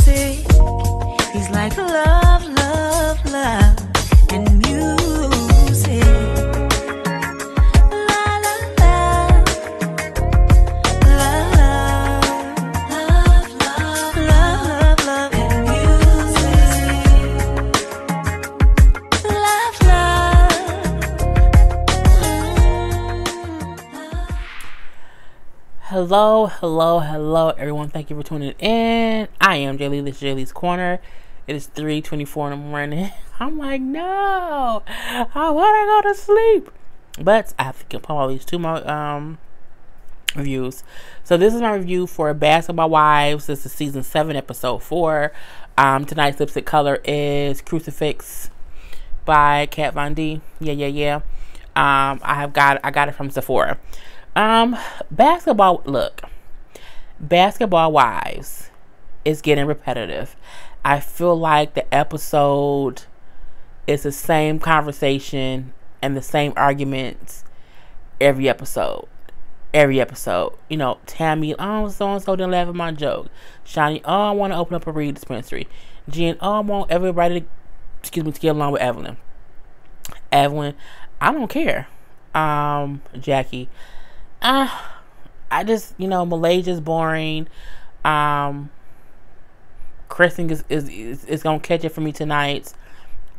music. He's like love, love, love, and music. La la la, love, love, love, love, love, and music. Love, love. Hello, hello, hello, everyone. Thank you for tuning in. I am Jaylee. This is Jaylee's Corner. It is 3:24 in the morning. I'm like, no, I want to go to sleep. But I have to put all these two more reviews. So this is my review for Basketball Wives. This is season 7, episode 4. Tonight's lipstick color is Crucifix by Kat Von D. Yeah. I got it from Sephora. Basketball Wives is getting repetitive. I feel like the episode is the same conversation and the same arguments every episode. You know, Tammy, oh, so-and-so didn't laugh at my joke. Shani, oh, I want to open up a read dispensary. Jen, oh, I want everybody to get along with Evelyn. Evelyn, I don't care. Jackie, I just, Malaysia's boring. Kristen is gonna catch it for me tonight.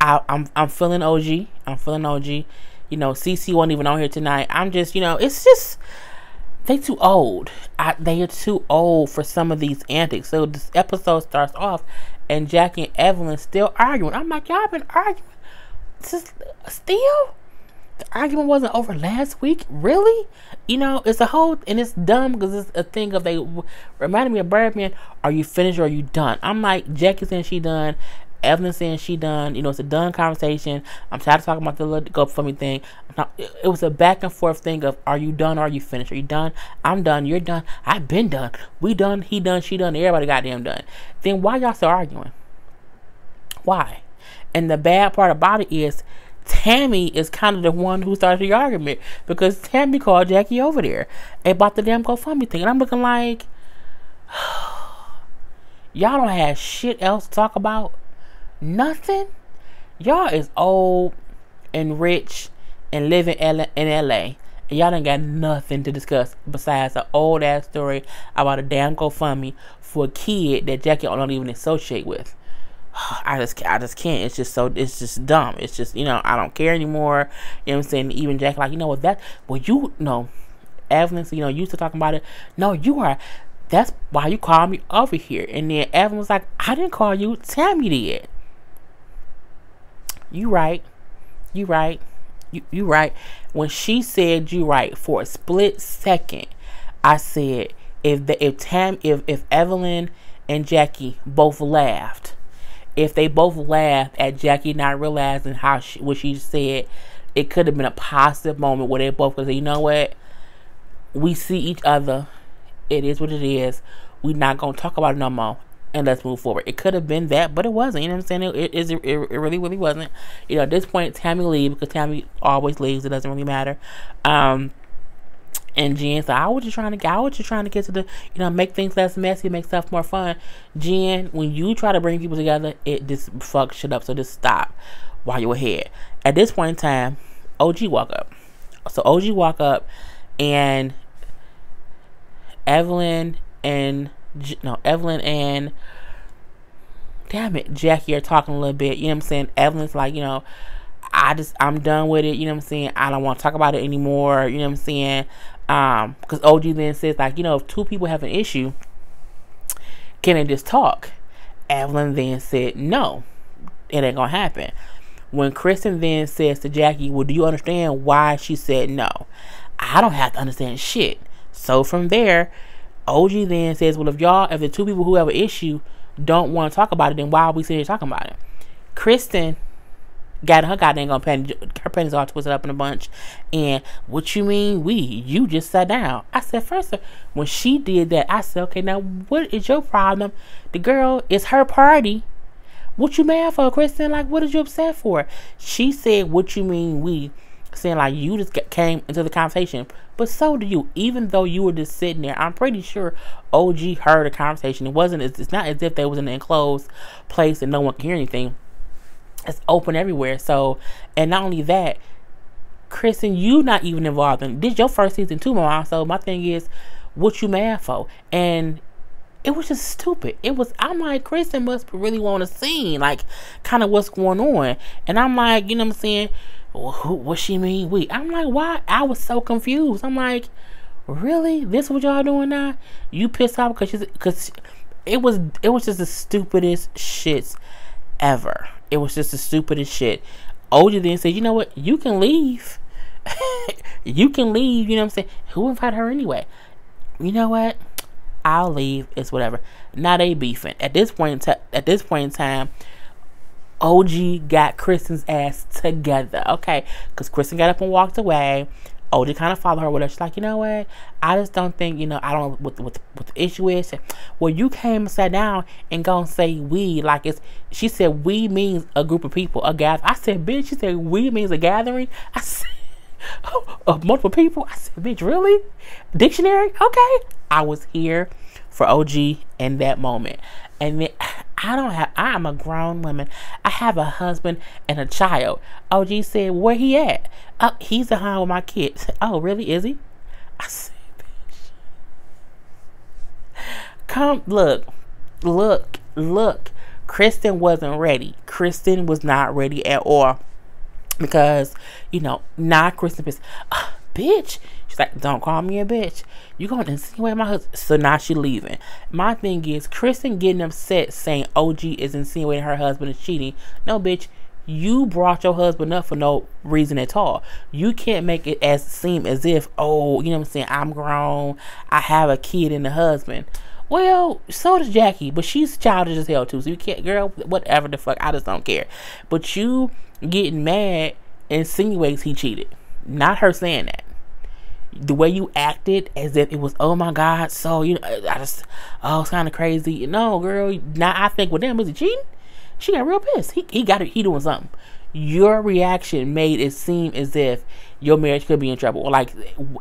I'm feeling OG. CC wasn't even on here tonight. I'm just, it's just they too old. They are too old for some of these antics. So this episode starts off, and Jackie and Evelyn still arguing. I'm like, y'all been arguing still. The argument wasn't over last week, really? It's a whole, and it's dumb because it's a thing of, they reminded me of Birdman. Are you finished or are you done? I'm like, Jackie saying she done, Evelyn saying she done. It's a done conversation. I'm tired of talking about the little go for me thing. It was a back and forth thing of, are you done or are you finished? Are you done? I'm done. You're done. I've been done. We done. He done. She done. Everybody goddamn done. Then why y'all still arguing? Why? And the bad part about it is, Tammy is kind of the one who started the argument, because Tammy called Jackie over there about the damn GoFundMe thing. And I'm looking like, y'all don't have shit else to talk about? Nothing? Y'all is old and rich and live in LA, and y'all ain't got nothing to discuss besides an old ass story about a damn GoFundMe for a kid that Jackie don't even associate with. I just can't. It's just dumb. It's just, I don't care anymore. You know what I'm saying? Even Jack, like, Evelyn, used to talking about it. No, you are. That's why you called me over here. And then Evelyn was like, I didn't call you. Tammy did. You right. You right. When she said you right, for a split second, I said, if Evelyn and Jackie both laughed, if they both laughed at Jackie not realizing what she said, it could have been a positive moment where they both could say, you know what? We see each other. It is what it is. We're not going to talk about it no more. And let's move forward. It could have been that, but it wasn't. You know what I'm saying? It really, really wasn't. At this point, Tammy leaves, because Tammy always leaves. It doesn't really matter. And Jen said, how would you trying to get to the, make things less messy, make stuff more fun. Jen, when you try to bring people together, it just fucks shit up. So just stop while you're ahead. At this point in time, OG walk up. So OG walk up, and Evelyn and Jackie are talking a little bit. You know what I'm saying? Evelyn's like, I'm done with it. You know what I'm saying? I don't want to talk about it anymore. You know what I'm saying? Because OG then says, like, if two people have an issue, can they just talk? Evelyn then said, no, it ain't gonna happen. When Kristen then says to Jackie, well, do you understand why she said no? I don't have to understand shit. So from there, OG then says, well, if the two people who have an issue don't want to talk about it, then why are we sitting here talking about it? Kristen got her goddamn her panties all twisted up in a bunch. And what you mean you just sat down? I said, first, when she did that, I said, okay, now what is your problem? The girl, it's her party. What you mad for, Kristen? Like, what is you upset for? She said, what you mean we? saying like you just came into the conversation, but so do you. Even though you were just sitting there, I'm pretty sure OG heard the conversation. It's not as if they was in an enclosed place and no one can hear anything. It's open everywhere. So, and not only that, Kristen, you not even involved in this. Your first season too, Mom. So my thing is, what you mad for? And it was just stupid. I'm like, Kristen must really want to see, like, kind of what's going on. And I'm like, you know what I'm saying? Well, what she mean? I'm like, why? I was so confused. I'm like, really? This what y'all doing now? You pissed off because it was just the stupidest shits ever. It was just the stupidest shit. OJ then said, you know what? You can leave. You can leave. You know what I'm saying? Who invited her anyway? You know what? I'll leave. It's whatever. Now they beefing. At this point in time, OG got Kristen's ass together. Okay, because Kristen got up and walked away. OG kind of followed her with her. She's like, you know what? I just don't think, I don't know what the issue is. Well, you came and sat down and gonna say we, like she said we means a group of people, a gather. I said, bitch, she said we means a gathering. I said, of multiple people. I said, bitch, really? Dictionary? Okay. I was here for OG in that moment. And then I am a grown woman. I have a husband and a child. OG said, where he at? He's at home with my kids. Oh, really? Is he? I said, bitch. Come, look. Kristen wasn't ready. Kristen was not ready at all. Because, not Kristen pissed. Bitch. She's like, don't call me a bitch. You going to insinuate my husband. So now she leaving. My thing is, Kristen getting upset saying OG is insinuating her husband is cheating. No, bitch. You brought your husband up for no reason at all. You can't make it seem as if, oh, you know what I'm saying, I'm grown. I have a kid and a husband. Well, so does Jackie. But she's childish as hell too. So you can't, girl, whatever the fuck. I just don't care. But you getting mad insinuates he cheated. Not her saying that. The way you acted as if it was, oh my God, so, it's kind of crazy. No, girl, now I think with them, is he cheating? She got real pissed. He doing something. Your reaction made it seem as if your marriage could be in trouble. Or like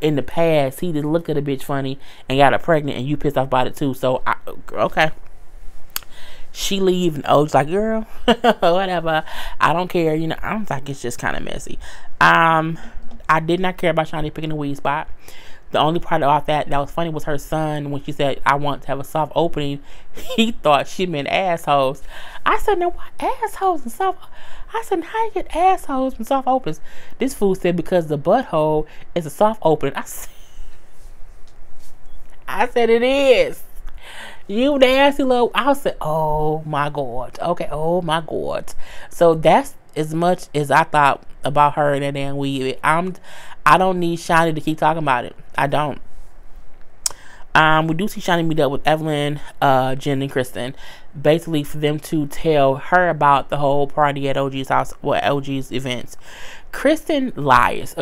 in the past, he just looked at a bitch funny and got her pregnant and you pissed off about it too. So, okay. She leave and O's like, girl, whatever. I don't care. I don't think it's just kind of messy. I did not care about Shani picking the weed spot. The only part about that was funny was her son when she said, I want to have a soft opening. He thought she meant assholes. I said, no, what? Assholes and soft? I said, how you get assholes and soft opens? This fool said because the butthole is a soft opening. I said it is. You nasty little. I said, oh my God. Okay, oh my God. So that's as much as I thought about her and that damn weed. I don't need Shani to keep talking about it. I don't. We do see Shani meet up with Evelyn, Jen, and Kristen, basically for them to tell her about the whole party at OG's house, OG's events. Kristen lies.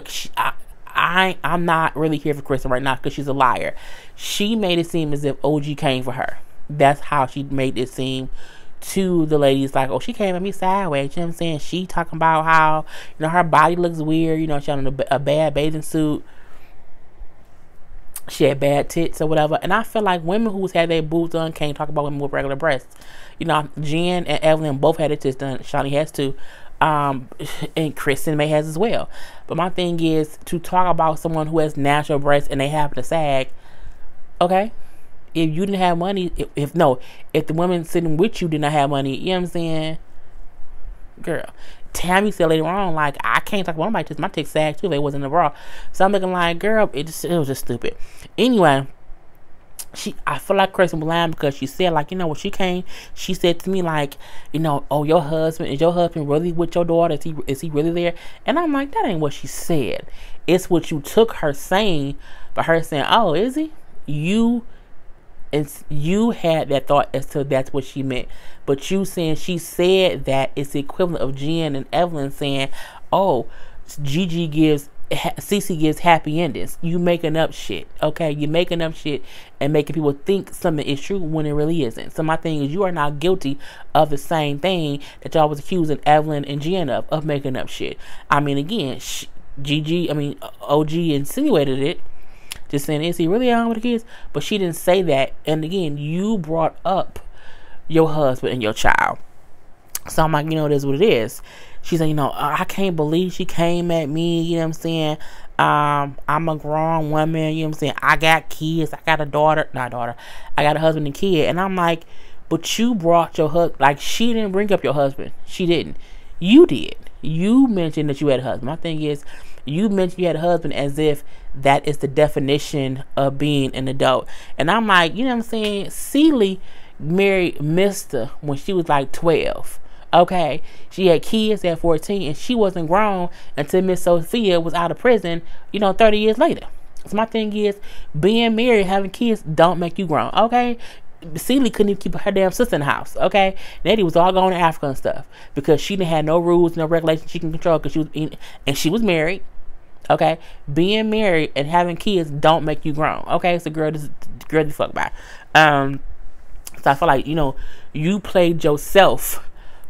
I'm not really here for Kristen right now because she's a liar. She made it seem as if OG came for her. That's how she made it seem to the ladies, like, oh, she came at me sideways. You know what I'm saying? She talking about how, her body looks weird. She had a bad bathing suit. She had bad tits or whatever. And I feel like women who's had their boobs done can't talk about women with regular breasts. Jen and Evelyn both had their tits done. Shani has too. And Kristen may has as well. But my thing is to talk about someone who has natural breasts and they happen to sag. Okay? If you didn't have money, if the women sitting with you did not have money, you know what I'm saying? Girl. Tammy said later on, like, I can't talk about my tits. My tits sag too. They wasn't in the bra. So I'm looking like, girl, it was just stupid. Anyway, I feel like Kristen was lying because she said, like, when she came, she said to me, like, oh, is your husband really with your daughter? Is he really there? And I'm like, that ain't what she said. It's what you took her saying, but her saying, oh, is he? You had that thought as to that's what she meant. But you saying she said that it's the equivalent of Jen and Evelyn saying, oh, Cece gives happy endings. You making up shit. Okay? You making up shit and making people think something is true when it really isn't. So my thing is, you are not guilty of the same thing that y'all was accusing Evelyn and Jen of making up shit. I mean, again, OG insinuated it, just saying, is he really on with the kids? But she didn't say that. And again, you brought up your husband and your child. So I'm like, it is what it is. She said, I can't believe she came at me, you know what I'm saying? I'm a grown woman, you know what I'm saying? I got kids, I got a daughter, not daughter, I got a husband and kid. And I'm like, but you brought your husband, like, she didn't bring up your husband. She didn't. You did. You mentioned that you had a husband. My thing is, you mentioned you had a husband as if that is the definition of being an adult. And I'm like, you know what I'm saying? Celie married Mr. when she was like 12. Okay, she had kids at 14, and she wasn't grown until Miss Sophia was out of prison, 30 years later. So my thing is, being married, having kids, don't make you grown. Okay, Celie couldn't even keep her damn sister in the house. Okay, Nettie was all going to Africa and stuff because she didn't have no rules, no regulations she can control because she was married. Okay, being married and having kids don't make you grown. Okay, so girl the fuck by. So I feel like you played yourself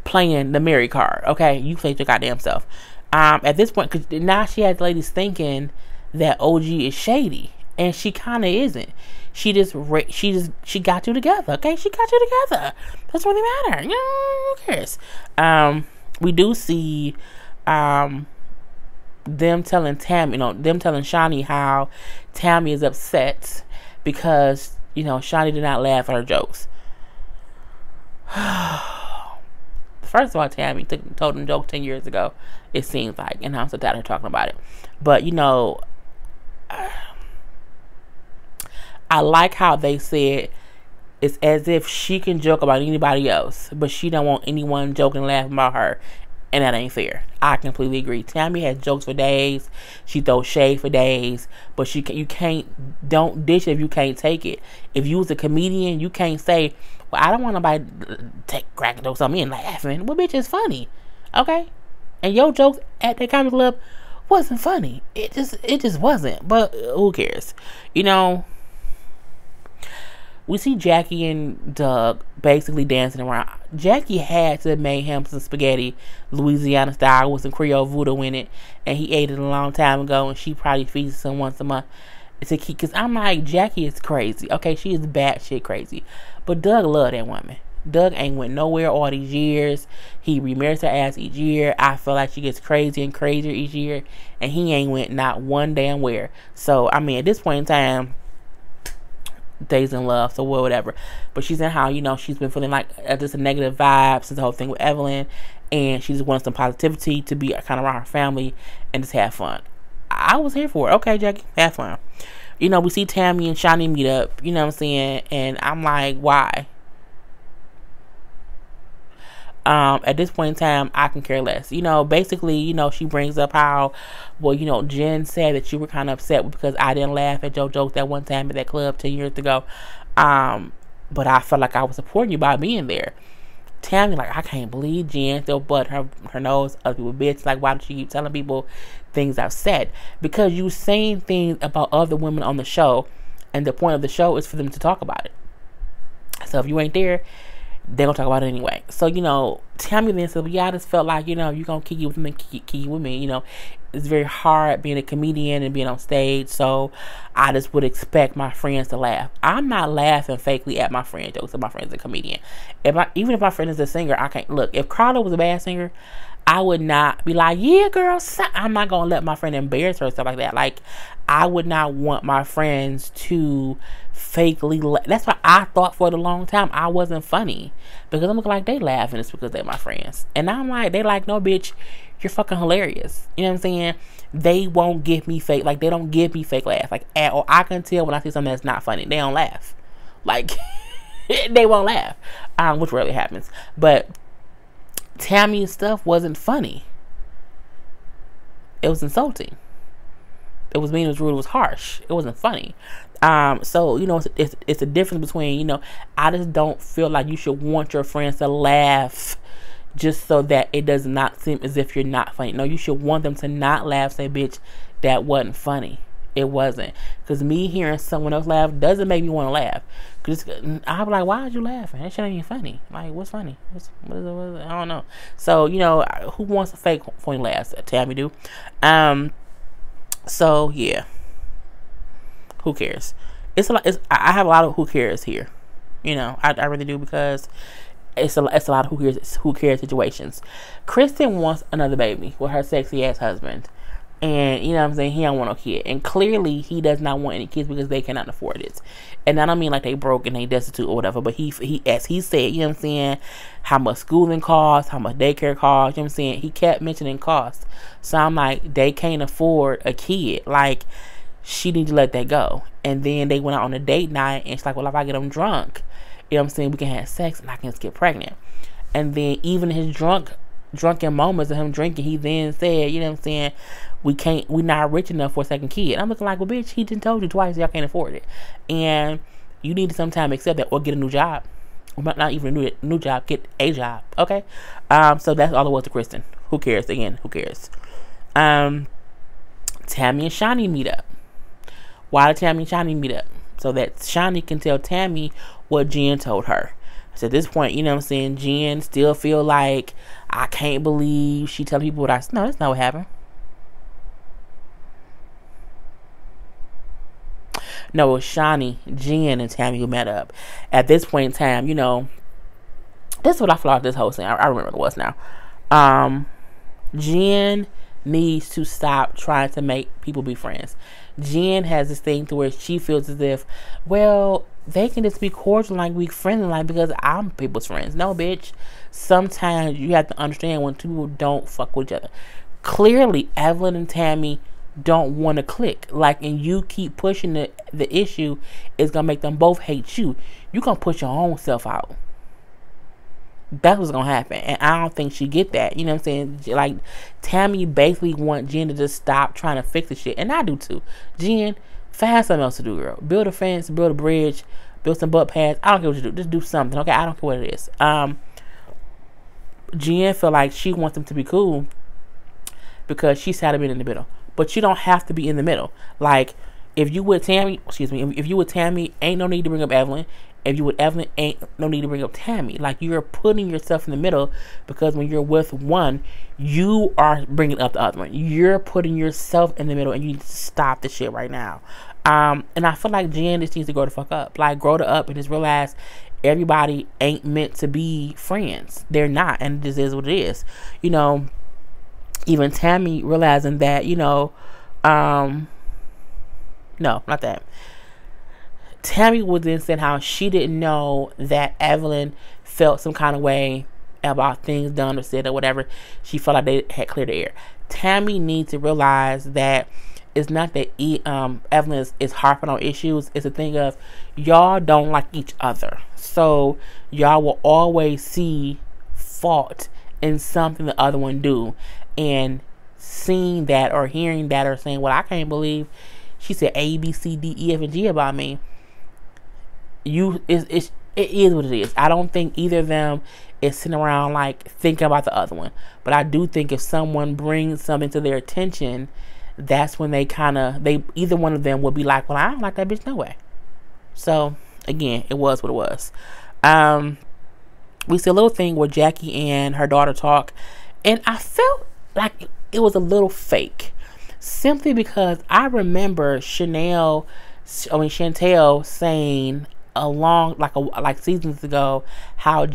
playing the married card. Okay, you played your goddamn self. At this point, because now she has ladies thinking that OG is shady, and she kind of isn't. She got you together. Okay, she got you together. That's what really matter. Who cares? We do see them telling Tammy, them telling Shani how Tammy is upset because Shani did not laugh at her jokes. First of all, Tammy told them jokes 10 years ago, it seems like, and I'm so tired of talking about it. But, I like how they said it's as if she can joke about anybody else, but she don't want anyone joking and laughing about her, and that ain't fair. I completely agree. Tammy has jokes for days. She throws shade for days, but don't dish if you can't take it. If you was a comedian, you can't say, well, I don't want nobody to crack jokes on me and laughing. Well, bitch, it's funny. Okay? And your jokes at the comedy club wasn't funny. It just wasn't. But who cares? We see Jackie and Doug basically dancing around. Jackie had to have made him some spaghetti, Louisiana style, with some Creole voodoo in it, and he ate it a long time ago, and she probably feeds him once a month to keep. Because I'm like, Jackie is crazy. Okay, she is batshit crazy, but Doug loved that woman. Doug ain't went nowhere all these years. He remarries her ass each year. I feel like she gets crazier and crazier each year, and he ain't went not one damn where. So I mean, at this point in time, days in love, so whatever. But she's in how she's been feeling like just a negative vibe since the whole thing with Evelyn, and she just wants some positivity to be kind of around her family and just have fun. I was here for it. Okay, Jackie, have fun. We see Tammy and Shani meet up. You know what I'm saying? And I'm like, why? At this point in time, I can care less. Basically, she brings up how, well, Jen said that you were kind of upset because I didn't laugh at your jokes that one time at that club 10 years ago. But I felt like I was supporting you by being there. Tammy, like, I can't believe Jen still butt her nose other people, bitch. Like, why don't you keep telling people things I've said? Because you saying things about other women on the show, and the point of the show is for them to talk about it. So if you ain't there, they're gonna talk about it anyway. So, Tammy then said, well, yeah, I just felt like, you're gonna kick you with me, kick with me. It's very hard being a comedian and being on stage, so I just would expect my friends to laugh. I'm not laughing fakely at my friend jokes if my friend's a comedian. Even if my friend is a singer, I can't look. If Karla was a bad singer, I would not be like, yeah, girl, I'm not gonna let my friend embarrass her, stuff like that. Like, I would not want my friends to fakely that's why I thought for the long time I wasn't funny, because I'm looking like they laughing. It's because they're my friends, and I'm like, they like, no, bitch, you're fucking hilarious. You know what I'm saying? They won't give me fake, like, they don't give me fake laughs, like, at all. I can tell when I see something that's not funny, they don't laugh, like they won't laugh, which rarely happens. But Tammy's stuff wasn't funny. It was insulting. It was mean, it was rude, it was harsh. It wasn't funny. So, it's a difference between, I just don't feel like you should want your friends to laugh just so that it does not seem as if you're not funny. No, you should want them to not laugh, say, bitch, that wasn't funny. It wasn't. Because me hearing someone else laugh doesn't make me want to laugh. Because I'll be like, why are you laughing? That shit ain't even funny. Like, what's funny? What is it? I don't know. So, who wants a fake funny laugh? Tammy do. So yeah, who cares? It's a lot. I have a lot of who cares here. I really do, because it's a lot of who cares situations. Kristen wants another baby with her sexy ass husband. And you know what I'm saying, he don't want no kid. And clearly he does not want any kids because they cannot afford it. And I don't mean like they broke and they destitute or whatever, but he as he said, you know what I'm saying, how much schooling costs, how much daycare costs, you know what I'm saying? He kept mentioning costs. So I'm like, they can't afford a kid. Like, she need to let that go. And then they went out on a date night, and she's like, well, if I get him drunk, you know what I'm saying, we can have sex and I can just get pregnant. And then even his drunken moments of him drinking, he then said, you know what I'm saying, we're not rich enough for a second kid. I'm looking like, well, bitch, he just told you twice y'all can't afford it. And you need to sometime accept that, or get a new job. Not even a new job, get a job. Okay? So that's all it was to Kristen. Who cares? Again, who cares? Tammy and Shani meet up. Why did Tammy and Shani meet up? So that Shani can tell Tammy what Jen told her. So at this point, you know what I'm saying, Jen still feel like, I can't believe she telling people what I... No, that's not what happened. No, it was Shani, Jen, and Tammy who met up. At this point in time, this is what I feel like this whole thing. I remember what it was now. Jen needs to stop trying to make people be friends. Jen has this thing to where she feels as if, well, they can just be cordial, like, be friendly, like, because I'm people's friends. No, bitch. Sometimes you have to understand when two people don't fuck with each other. Clearly, Evelyn and Tammy don't want to click. Like, and you keep pushing the issue, is going to make them both hate you. You're going to push your own self out. That's what's going to happen. And I don't think she get that. You know what I'm saying? Like, Tammy basically want Jen to just stop trying to fix the shit. And I do too. Jen, find something else to do, girl. Build a fence, build a bridge, build some butt pads. I don't care what you do. Just do something, okay? I don't care what it is. Jen feel like she wants them to be cool because she's had to be in the middle. But you don't have to be in the middle. Like, if you with Tammy, if you with Tammy, ain't no need to bring up Evelyn. If you with Evelyn, ain't no need to bring up Tammy. Like, you're putting yourself in the middle, because when you're with one, you are bringing up the other one. You're putting yourself in the middle, and you need to stop the shit right now. And I feel like Jen just needs to grow the fuck up. Like, grow up and just realize everybody ain't meant to be friends. They're not, and this is what it is. Even Tammy realizing that, no, not that. Tammy was then saying how she didn't know that Evelyn felt some kind of way about things done or said or whatever. She felt like they had cleared the air. Tammy needs to realize that it's not that Evelyn is harping on issues. It's a thing of, y'all don't like each other. So y'all will always see fault in something the other one do. And seeing that or hearing that or saying, well, I can't believe she said A, B, C, D, E, F, and G about me. It is what it is. I don't think either of them is sitting around like thinking about the other one. But I do think if someone brings something to their attention, that's when either one of them will be like, well, I don't like that bitch no way. So again, it was what it was. We see a little thing where Jackie and her daughter talk, and I felt like it was a little fake, simply because I remember Chantel saying like seasons ago how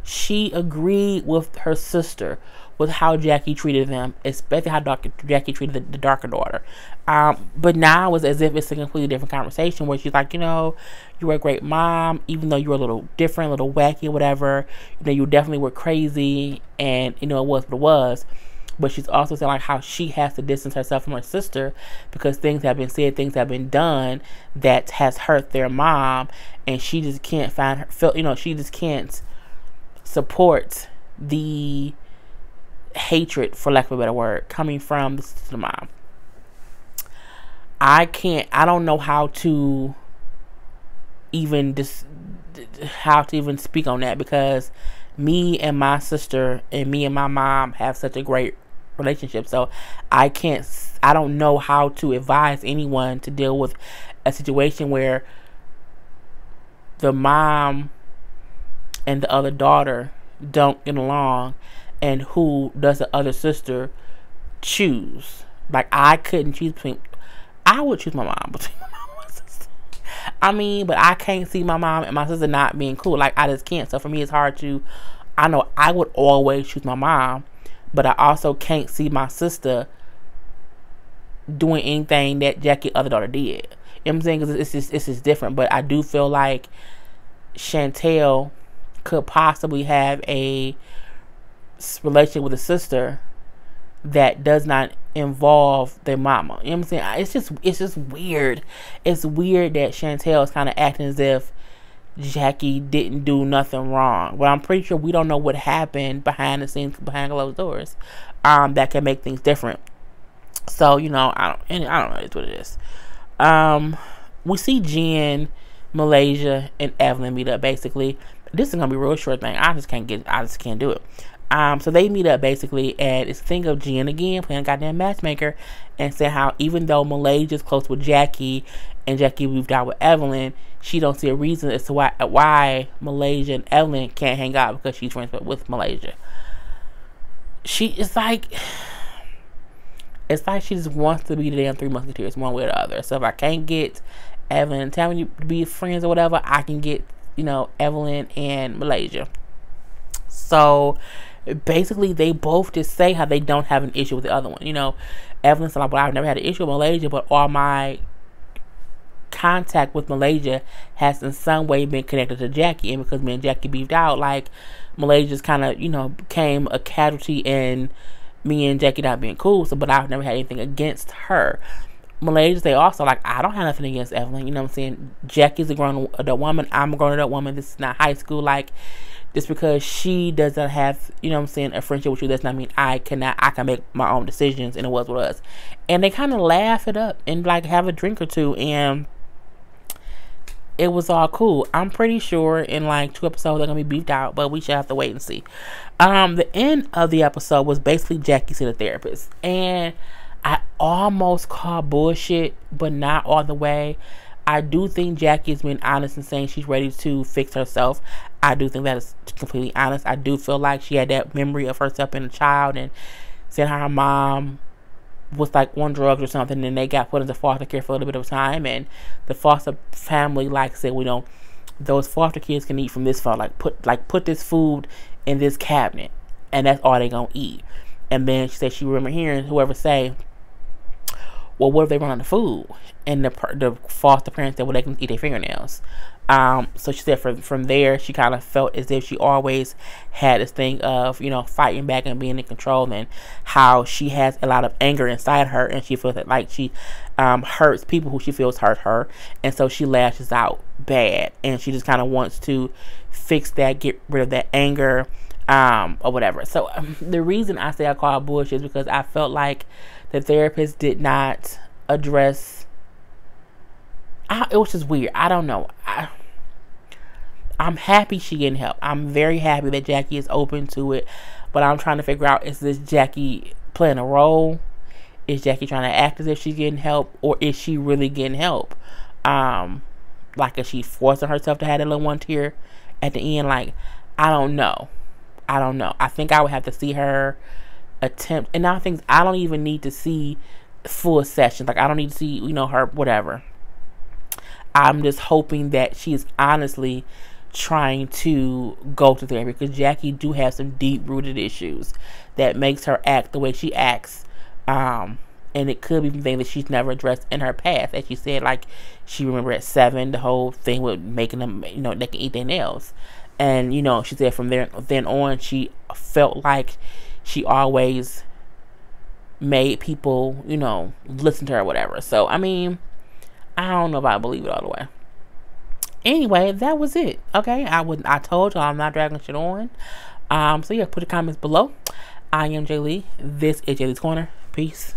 she agreed with her sister with how Jackie treated them, especially how Jackie treated the darker daughter. But now it's as if it's a completely different conversation where she's like, you were a great mom, even though you were a little different, a little wacky, whatever. You definitely were crazy, and it was what it was. But she's also saying like how she has to distance herself from her sister because things have been said, things have been done that has hurt their mom, and she just can't she just can't support the hatred, for lack of a better word, coming from the mom. I don't know how to even speak on that, because me and my sister and me and my mom have such a great relationship. So I don't know how to advise anyone to deal with a situation where the mom and the other daughter don't get along, and who does the other sister choose? Like, I couldn't choose between. I would choose my mom between my mom and my sister. I mean, but I can't see my mom and my sister not being cool. Like, I just can't. So for me, it's hard to. I know I would always choose my mom, but I also can't see my sister doing anything that Jackie's other daughter did. You know what I'm saying? Because it's just different. But I do feel like Chantel could possibly have a relationship with a sister that does not involve their mama. You know what I'm saying? It's just weird. It's weird that Chantel is kind of acting as if Jackie didn't do nothing wrong. But I'm pretty sure we don't know what happened behind the scenes, behind closed doors, that can make things different. So, you know, I don't know. It's what it is. We see Jen, Malaysia, and Evelyn meet up. Basically, this is gonna be a real short thing. I just can't do it. So they meet up basically, and it's a thing of Jen again playing a goddamn matchmaker, and saying how even though Malaysia's close with Jackie, and Jackie moved out with Evelyn, she don't see a reason as to why Malaysia and Evelyn can't hang out because she's friends with Malaysia. It's like she just wants to be the damn Three Musketeers one way or the other. So if I can't get Evelyn and Tammy to be friends or whatever, I can get, you know, Evelyn and Malaysia. So basically, they both just say how they don't have an issue with the other one. You know, Evelyn's like, well, I've never had an issue with Malaysia, but all my contact with Malaysia has in some way been connected to Jackie, and because me and Jackie beefed out, like, Malaysia's kind of, you know, became a casualty in me and Jackie not being cool. So, but I've never had anything against her. Malaysia, they also like, I don't have nothing against Evelyn. You know what I'm saying? Jackie's a grown adult woman. I'm a grown adult woman. This is not high school. Like, just because she doesn't have, you know what I'm saying, a friendship with you, does not mean I can make my own decisions, and it was with us. And they kind of laugh it up and like have a drink or two, and it was all cool. I'm pretty sure in like 2 episodes they're gonna be beefed out, but we should have to wait and see. The end of the episode was basically Jackie seeing a therapist, and I almost call bullshit, but not all the way. I do think Jackie is being honest and saying she's ready to fix herself. I do think that is completely honest. I do feel like she had that memory of herself being a child and saying how her mom was like on drugs or something, and they got put into foster care for a little bit of time, and the foster family said, we don't, those foster kids can eat from this phone, put this food in this cabinet, and that's all they gonna eat. And then she said she remember hearing whoever say, well, what if they run out of food? And the foster parents said, well, they can eat their fingernails. So she said from there, she kind of felt as if she always had this thing of, you know, fighting back and being in control, and how she has a lot of anger inside her, and she feels that like she hurts people who she feels hurt her, and so she lashes out bad, and she just kind of wants to fix that, get rid of that anger, or whatever. So the reason I say I call it bullshit is because I felt like the therapist did not address. It was just weird. I don't know. I'm happy she getting help. I'm very happy that Jackie is open to it. But I'm trying to figure out, is this Jackie playing a role? Is Jackie trying to act as if she's getting help? Or is she really getting help? Like, is she forcing herself to have that little one tear at the end? Like, I don't know. I think I would have to see her attempt. And now things, I don't even need to see full sessions. Like, I don't need to see, you know, her, whatever. I'm just hoping that she's honestly trying to go to therapy, because Jackie do have some deep-rooted issues that makes her act the way she acts. And it could be things that she's never addressed in her past. As she said, like, she remember at 7, the whole thing with making them, you know, they can eat their nails. And, you know, she said from then on, she felt like she always made people, you know, listen to her or whatever. So, I mean, I don't know if I believe it all the way. Anyway, that was it. Okay, I told y'all I'm not dragging shit on. So yeah, put the comments below. I am Jay Lee. This is Jay Lee's Corner. Peace.